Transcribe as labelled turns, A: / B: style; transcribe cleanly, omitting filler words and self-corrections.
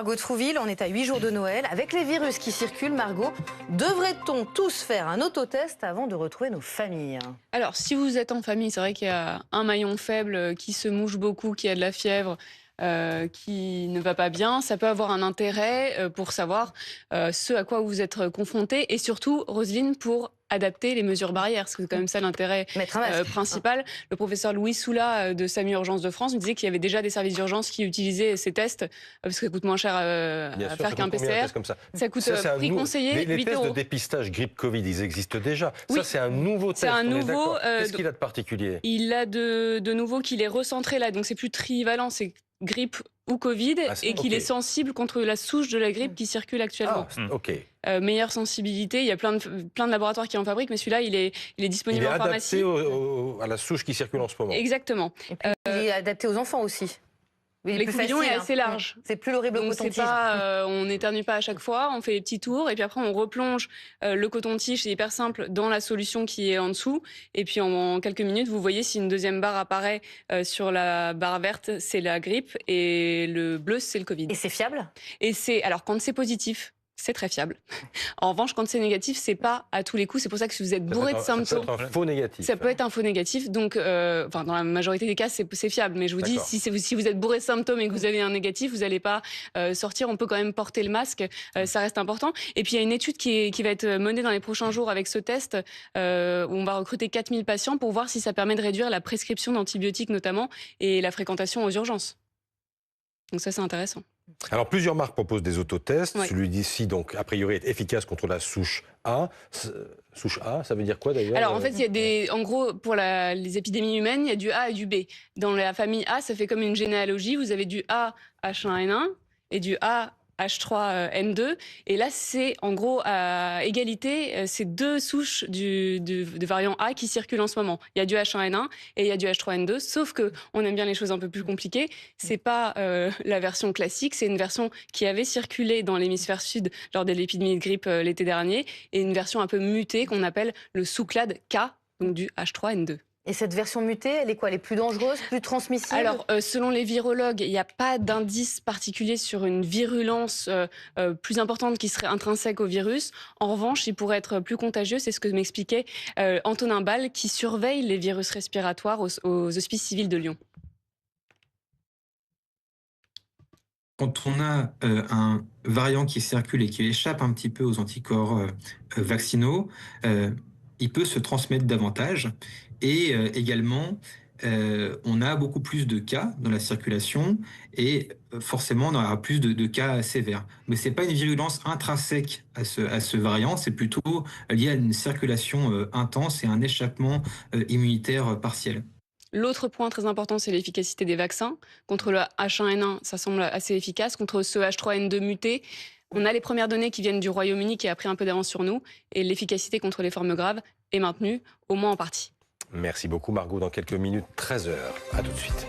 A: Margot Trouville, on est à 8 jours de Noël. Avec les virus qui circulent, Margot, devrait-on tous faire un autotest avant de retrouver nos familles?
B: Alors, si vous êtes en famille, c'est vrai qu'il y a un maillon faible qui se mouche beaucoup, qui a de la fièvre, qui ne va pas bien. Ça peut avoir un intérêt pour savoir ce à quoi vous êtes confronté et surtout, Roselyne, pour adapter les mesures barrières. Parce que c'est quand même ça l'intérêt
A: Mettre un masque.
B: principal. Le professeur Louis Soula de SAMU Urgences de France me disait qu'il y avait déjà des services d'urgence qui utilisaient ces tests parce que ça coûte moins cher à faire qu'un PCR.
C: Comme ça.
B: Ça coûte
C: Ça,
B: prix conseillé,
C: les
B: 8
C: tests
B: euros.
C: de dépistage grippe-Covid, ils existent déjà.
B: Oui.
C: Ça, c'est un nouveau test.
B: C'est un nouveau.
C: Qu'est-ce qu'il a de particulier?
B: Il a de nouveau qu'il est recentré là, donc c'est plus trivalent, c'est grippe ou Covid, et qu'il est sensible contre la souche de la grippe qui circule actuellement.
C: Ok.
B: Meilleure sensibilité, il y a plein de laboratoires qui en fabriquent, mais celui-là, il est disponible en pharmacie.
C: Il est adapté à la souche qui circule en ce moment.
B: Exactement.
A: Et puis, il est adapté aux enfants aussi.
B: L'écouvillon est assez large.
A: C'est plus l'horrible
B: Donc
A: coton-tige.
B: on n'éternue pas à chaque fois, on fait des petits tours et puis après on replonge le coton-tige, c'est hyper simple, dans la solution qui est en dessous. Et puis en quelques minutes, vous voyez si une deuxième barre apparaît sur la barre verte, c'est la grippe et le bleu, c'est le Covid.
A: Et c'est fiable?
B: Alors quand c'est positif, c'est très fiable. En revanche, quand c'est négatif, c'est pas à tous les coups. C'est pour ça que si vous êtes bourré de symptômes,
C: ça peut être un faux négatif.
B: Ça peut être un faux négatif. Donc, dans la majorité des cas, c'est fiable. Mais je vous dis, si vous êtes bourré de symptômes et que vous avez un négatif, vous n'allez pas sortir. On peut quand même porter le masque. Ça reste important. Et puis, il y a une étude qui va être menée dans les prochains jours avec ce test où on va recruter 4000 patients pour voir si ça permet de réduire la prescription d'antibiotiques notamment et la fréquentation aux urgences. Donc ça, c'est intéressant.
C: Alors, plusieurs marques proposent des autotests.
B: Ouais.
C: Celui d'ici, donc, a priori, est efficace contre la souche A. Souche A, ça veut dire quoi d'ailleurs?
B: Alors, en fait, il y a en gros, pour les épidémies humaines, il y a du A et du B. Dans la famille A, ça fait comme une généalogie. Vous avez du A H1N1 et du A H3N2. Et là, c'est en gros à égalité, c'est deux souches de variant A qui circulent en ce moment. Il y a du H1N1 et il y a du H3N2, sauf que on aime bien les choses un peu plus compliquées. C'est pas la version classique, c'est une version qui avait circulé dans l'hémisphère sud lors de l'épidémie de grippe l'été dernier, et une version un peu mutée qu'on appelle le sous-clade K, donc du H3N2.
A: Et cette version mutée, elle est quoi? Elle est plus dangereuse, plus transmissible?
B: Alors, selon les virologues, il n'y a pas d'indice particulier sur une virulence plus importante qui serait intrinsèque au virus. En revanche, il pourrait être plus contagieux. C'est ce que m'expliquait Antonin Ball, qui surveille les virus respiratoires aux hospices civils de Lyon.
D: Quand on a un variant qui circule et qui échappe un petit peu aux anticorps vaccinaux, il peut se transmettre davantage. Et également, on a beaucoup plus de cas dans la circulation et forcément, on aura plus de cas sévères. Mais ce n'est pas une virulence intrinsèque à ce variant, c'est plutôt lié à une circulation intense et un échappement immunitaire partiel.
B: L'autre point très important, c'est l'efficacité des vaccins. Contre le H1N1, ça semble assez efficace. Contre ce H3N2 muté, on a les premières données qui viennent du Royaume-Uni qui a pris un peu d'avance sur nous. Et l'efficacité contre les formes graves est maintenue, au moins en partie.
C: Merci beaucoup Margot. Dans quelques minutes, 13h. À tout de suite.